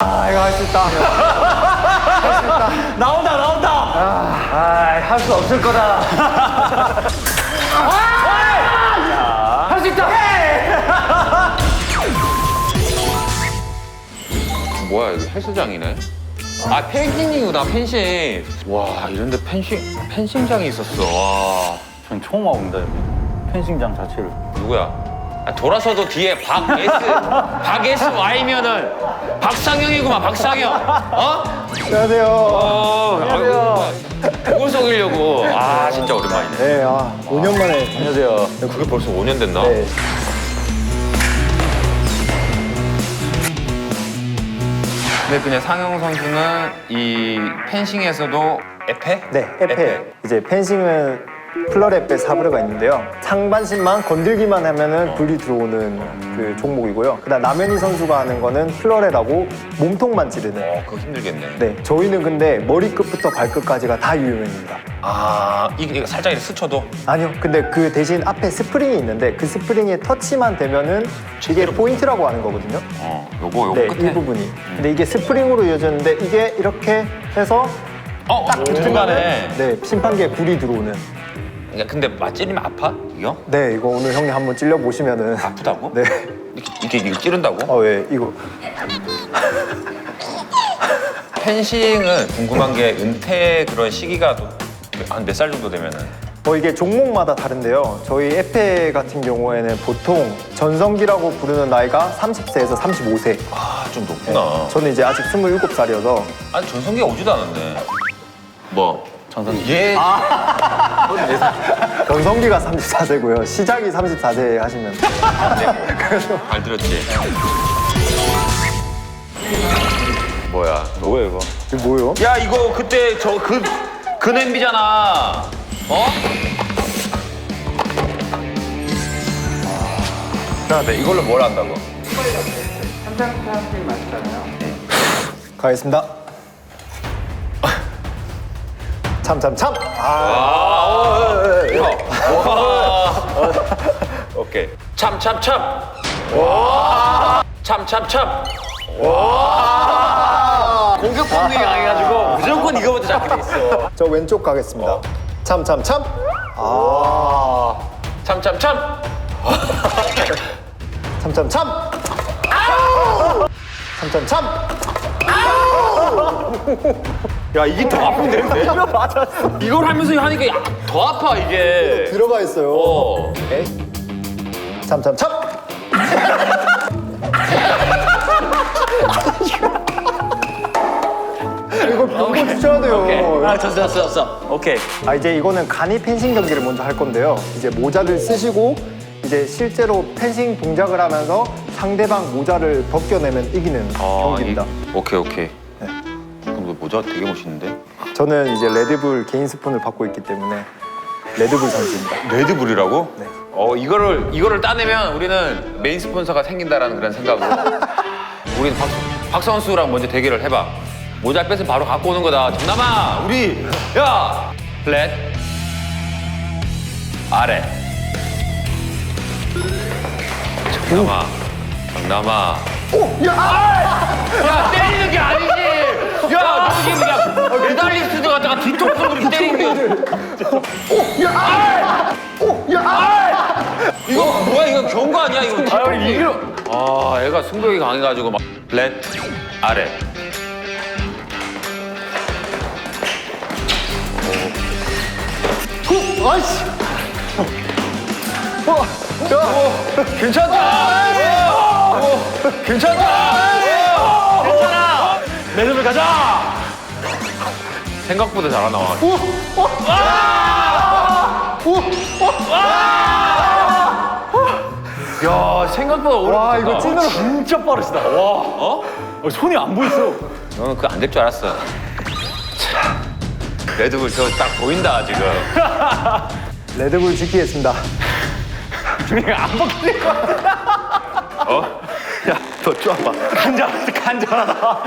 이거 할 수 있다. 할 수 있다. 나온다. 할 수 없을 거다. 할 수 있다. 뭐야 여기 헬스장이네. 아 펜싱이구나 펜싱. 와 이런데 펜싱장이 있었어. 와 전 처음 와봅니다 여기. 펜싱장 자체를. 누구야? 아, 돌아서도 뒤에 박S Y면은 박상영이구만 박상영. 어? 안녕하세요. 안녕하세요. 그걸 속이려고. 아 진짜 오랜만이네. 네, 5년 만에. 안녕하세요. 그게 벌써 5년 됐나? 네. 근데 그냥 상영 선수는 이 펜싱에서도 에페? 네, 에페. 이제 펜싱은 플러레페 사브르가 있는데요. 상반신만 건들기만 하면은 불이 들어오는 그 종목이고요. 그다음 남현희 선수가 하는 거는 플러레라고 몸통만 찌르는. 그거 힘들겠네. 네, 저희는 근데 머리끝부터 발끝까지가 다 유효입니다. 아 이게 살짝 이렇게 스쳐도 아니요, 근데 그 대신 앞에 스프링이 있는데 그 스프링에 터치만 되면은 이게 포인트라고 하는 거거든요. 요거 네, 끝에. 이 부분이. 근데 이게 스프링으로 이어졌는데 이게 이렇게 해서 딱 중간에. 네, 심판기에 불이 들어오는. 야, 근데 맞찌르면 아파? 이거? 네, 이거 오늘 형님 한번 찔려 보시면은. 아프다고? 네. 이게 찌른다고? 왜 이거? 펜싱은 궁금한 게 은퇴 그런 시기가 한 몇 살 정도 되면은? 이게 종목마다 다른데요. 저희 에페 같은 경우에는 보통 전성기라고 부르는 나이가 30세에서 35세. 좀 높구나. 저는 이제 아직 27살이어서. 아니 전성기가 오지도 않았네. 뭐? 전성기. 얘 전성기가 34세고요. 시작이 34세 하시면. 잘 들었지? 뭐야? 뭐야 이거? 이게 뭐예요? 야 이거 그때 그 냄비잖아. 어? 나 이걸로 뭘 한다고? 가겠습니다. 참. 오케이. 참. 와. 참. 와. 공격 본능이 강해가지고 무조건 이거부터 잡게 돼 있어. 저 왼쪽 가겠습니다. 참. 참. 참. 야 이게 더 아픈데? 맞았어. 이걸 하면서 하니까 더 아파 이게. 들어가 있어요. 오케이. 참. 이거 주셔야 돼요. 졌어. 오케이. 이제 이거는 간이 펜싱 경기를 먼저 할 건데요. 이제 모자를 쓰시고 이제 실제로 펜싱 동작을 하면서 상대방 모자를 벗겨내면 이기는 경기입니다. 오케이. 그럼 너 모자 되게 멋있는데? 저는 이제 레드불 개인 스폰을 받고 있기 때문에 레드불 선수입니다. 레드불이라고? 네. 이거를 따내면 우리는 메인 스폰서가 생긴다라는 그런 생각으로 우리는 박 선수랑 먼저 대결을 해봐. 모자 뺏으면 바로 갖고 오는 거다. 정남아, 우리 야 플랫 아래. 정남아. 야 때리는 게 아니지. 야 너 지금 그냥 메달리스트 갖다가 뒤통수로 그렇게 때리는 게. 이거 뭐야? 이거 경고 아니야? 이거 뒤통수. 애가 승부욕이 강해가지고 막 플랫 아래. 아이씨. 괜찮다. 괜찮아. 레드불 가자. 생각보다 잘 나와. 야 생각보다 와, 어렵다. 이거 찐으로. 진짜 빠르시다. 와. 손이 안 보였어. 너는 그거 안 될 줄 알았어. 레드불 저 딱 보인다 지금. 레드불 지키겠습니다. 준이가 안 벗길 것 같아. 야, 너 쪼아봐. 간절하다.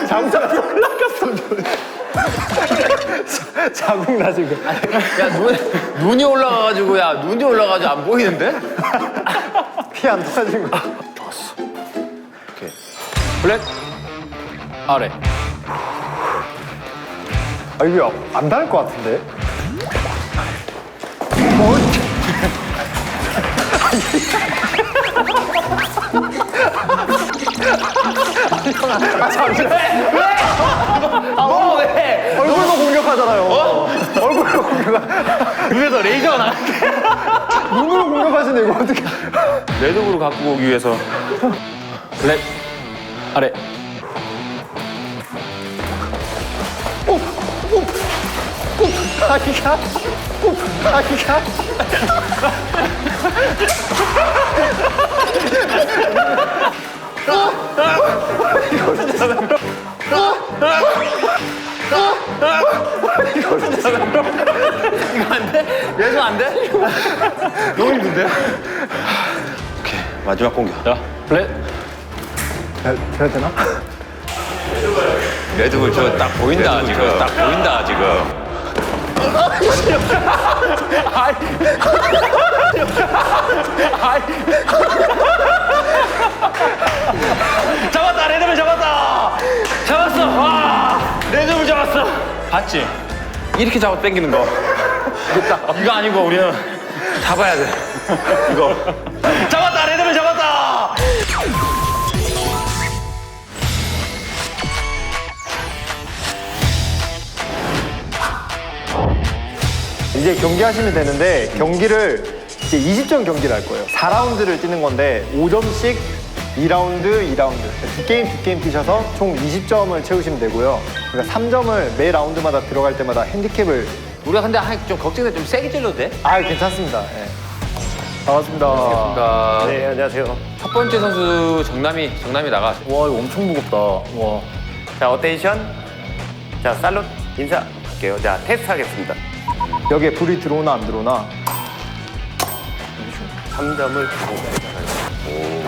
장작이 올라갔어. 자국 나 지금. 야, 눈이 올라가가지고 안 보이는데? 피 안 터지는 거. 오케이. 블랙 아래. 아 이거 안 닿을 것 같은데? 아 잠시만. 왜? 얼굴도 공격하잖아요. 얼굴도 공격. 눈에서 레이저가 나는데. 눈으로 공격하시네 이거 어떻게? 레드불을 갖고 오기 위해서 블랙 아래. 아기가. 아기가. 이거 안 돼? 레드 안 돼? 너무 힘든데? 오케이 마지막 공격. 자, 블랙. 해야 되나? 레드불 저 딱 보인다 지금. 딱 보인다 지금. 잡았다, 레드불 잡았다. 잡았어. 와, 레드불 잡았어. 봤지? 이렇게 잡아 당기는 거. 이거 아니고 우리는 잡아야 돼. 이거. 잡았다, 레드불 잡았다. 이제 경기하시면 되는데 경기를 이제 20점 경기를 할 거예요. 4라운드를 뛰는 건데 5점씩 2라운드, 2라운드 두 게임 뛰셔서 총 20점을 채우시면 되고요. 그러니까 3점을 매 라운드마다 들어갈 때마다 핸디캡을 우리가 근데 좀 걱정돼. 좀 세게 찔러도 돼? 아 괜찮습니다. 예. 반갑습니다. 반갑습니다. 네 안녕하세요. 첫 번째 선수 정남이 나가. 와, 이거 엄청 무겁다. 와. 자, 어테이션. 자, 살롯 인사할게요. 자, 테스트 하겠습니다. 여기에 불이 들어오나 안 들어오나 3점을 주고. 오.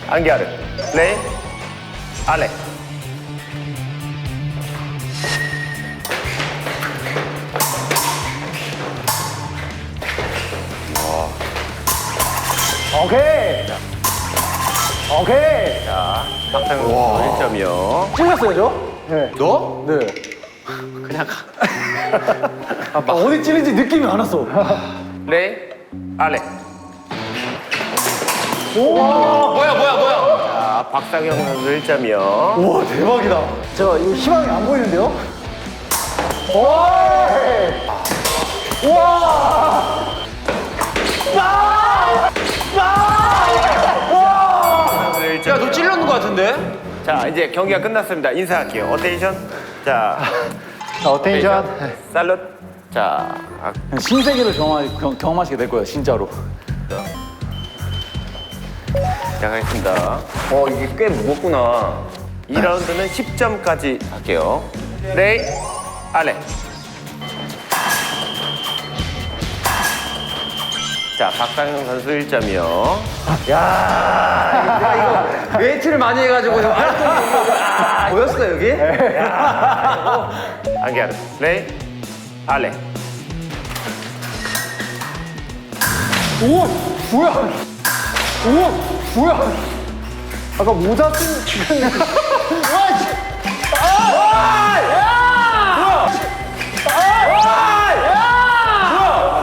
안기아르. 레이. 알레. 오케이. 오케이. 자, 박상현 선수 1점이요. 찔렸어요 저? 네. 너? 네. 그냥 가. 어디 찔린지 느낌이 안 왔어. 레이. 알레. 뭐야? 자, 박상현 선수 1점이요. 우와 대박이다. 저 이거 희망이 안 보이는데요? 선수 1점. 야, 너 찔렀는 거 같은데? 자, 이제 경기가 끝났습니다. 인사할게요. 어테이션. 자, 어텐션. 살롯. 자, 신세계를 경험하시게 될 거예요, 진짜로. 시작하겠습니다. 이게 꽤 무겁구나. 2라운드는 10점까지 할게요. 레이, 알레. 자, 박상현 선수 1점이요. 웨이트를 많이 해가지고 보였어 여기? 안기아르. 레이, 알레. 오 뭐야? 오 뭐야? 아까 모자 쓴.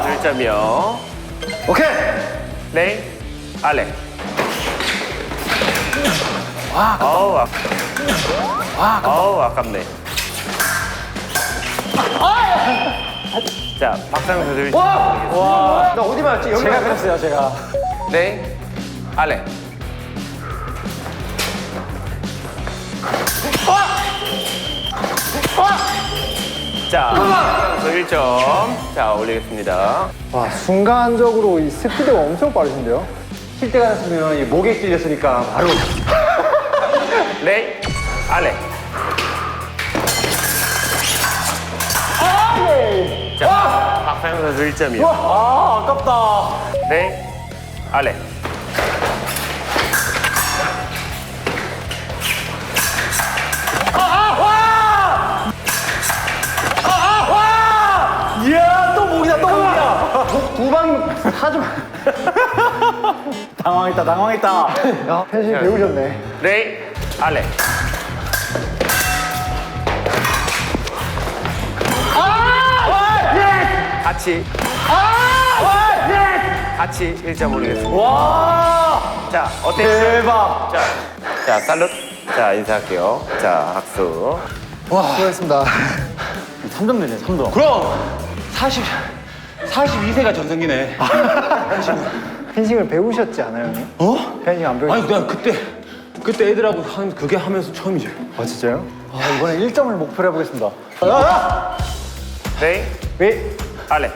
선수 1점이요. 오케이. 레이, 알레. 어우, 아깝네. 자, 박상현 선수 1점. 나 어디 맞지? 여기 제가 그랬어요, 제가. 레이, 알레. 자, 선수 1점. 자, 올리겠습니다. 와 순간적으로 이 스피드가 엄청 빠르신데요? 쉴 때가 됐으면 이 목에 찔렸으니까 바로. 레이, 알레. 자, 박상현 선수 1점이요. 아, 아깝다. 레이, 알레. 이야, 또 목이다, 또 목이야. 두방 4점. 당황했다, 당황했다. 야, 펜싱 배우셨네. 레이 알레. 같이. 같이 1점 올리겠습니다. 와, 자, 어때요? 대박. 자, 살룻. 자, 인사할게요. 자, 박수. 수고했습니다. 3점 되네, 3점. 그럼 42세가 전성기네. 펜싱을 배우셨지 않아요, 형님? 어? 펜싱 안 배우셨어요? 아니, 내가 그때 애들하고 한 그게 하면서 처음이지. 아, 진짜요? 아, 이번에 1점을 목표로 해보겠습니다. 레이 왜? 알레.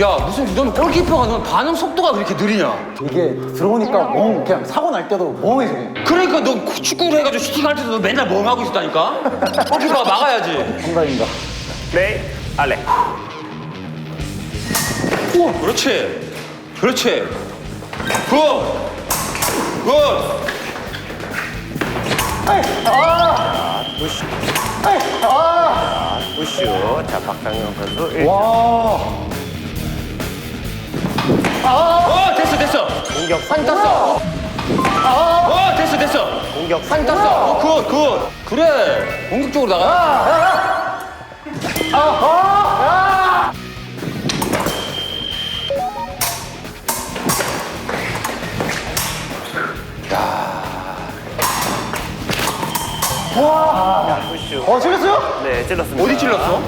야, 무슨 넌 골키퍼가 넌 반응 속도가 그렇게 느리냐? 이게 들어오니까 그냥 사고 날 때도 멍해져. 그러니까 너 축구를 해가지고 슈팅할 때도 너 맨날 멍하고 있었다니까? 골키퍼가 막아야지. 감사합니다. 레이 알레. 그렇지. 그렇지. 굿. 굿. 부슈. 자, 박상영 선수 1점. 됐어, 됐어. 공격 상 땄어. 됐어, 됐어. 공격 상 땄어. 굿, 굿. 그래. 공격적으로 나가. 부슈. 찔렸어요? 네, 찔렀습니다. 어디 찔렀어?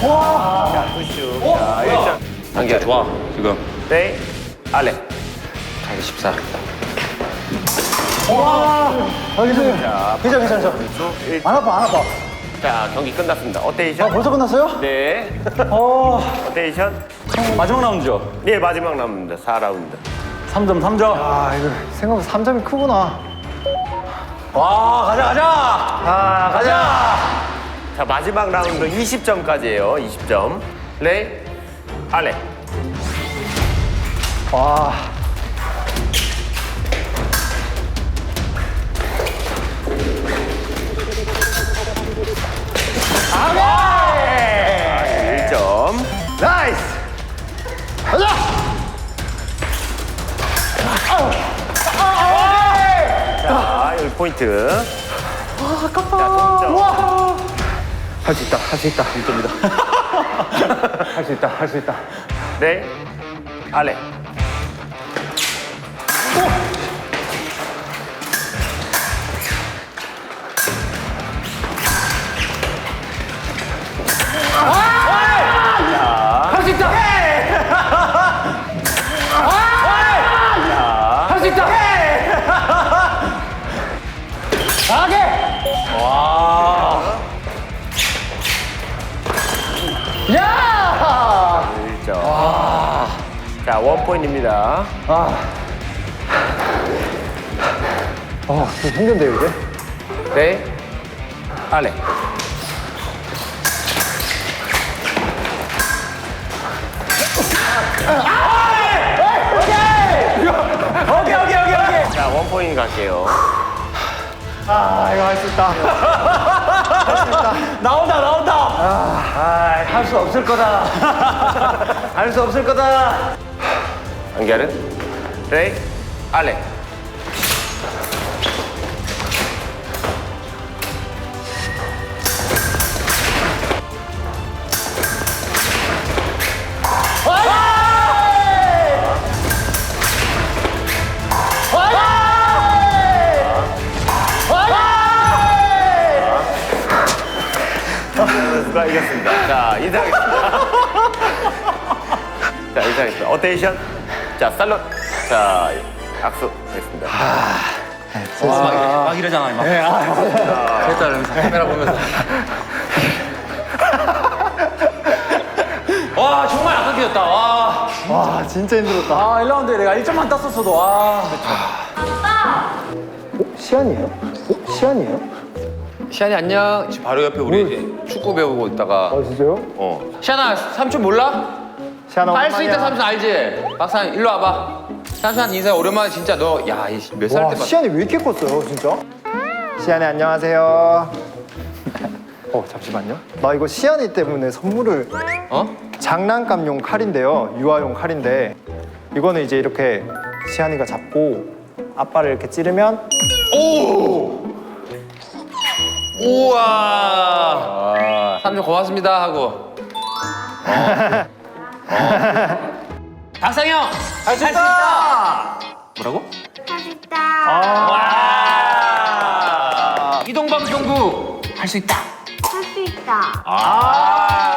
자, 부슈. 자, 1점. 단계 좋아, 지금. 레이 알레. 단계 14. 알겠어요. 자, 괜찮아. 선수 1점. 안 아파, 안 아파. 자, 경기 끝났습니다. 아, 어테이션? 벌써 끝났어요? 네. 어, 어테이션? 마지막 라운드죠? 네, 마지막 라운드 4라운드. 3점, 3점. 아, 이거 생각보다 3점이 크구나. 와, 가자. 아, 가자. 자, 마지막 라운드 20점까지예요. 20점. 레이 알레. 와. 네. 1점. 나이스! 가자! 자, 1포인트. 아깝다. 자, 동점. 할 수 있다, 할 수 있다. 1점이다. 할 수 있다. 레이 알레. 할 수 있다. 할 수 있다. 야! 1점. 자, 원포인트입니다. 좀 힘든데요, 이제? 레이 알레. 오케이. 자, 원포인트 갈게요. 아, 이거 할 수 있다. 나온다. 할 수 없을 거다. 할 수 없을 거다. 안결은 레이 알레. 선수가 이겼습니다. 자, 인사하겠습니다. 자, 인사하겠습니다. 어테이션? 자, 살롯. 자, 악수 하겠습니다. 막 이러잖아, 막. 됐다, 이러면서 카메라 보면서. 와, 정말 아깝게 졌다. 와. 와, 진짜 힘들었다. 아, 1라운드에 내가 1점만 땄었어도. 시안이에요? 시안이에요? 시안이 안녕. 지금 바로 옆에 우리 이제 축구 배우고 있다가. 아, 진짜요? 시안아, 삼촌 몰라? 시안아, 할 수 있다, 오랜만이야. 삼촌 알지? 박사님, 일로 와봐. 삼촌한테 인사해. 오랜만에 진짜 너, 야, 몇 살 와, 때 봤어? 시안이 왜 이렇게 컸어요, 진짜? 시안이 안녕하세요. 잠시만요. 나 이거 시안이 때문에 선물을 어? 장난감용 칼인데요. 유아용 칼인데 이거는 이제 이렇게 시안이가 잡고 아빠를 이렇게 찌르면 우와. 삼촌 고맙습니다 하고. 박상영 할 수 있다. 뭐라고? 할 수 있다. 이동방송국 할 수 있다. 할 수 있다. 아.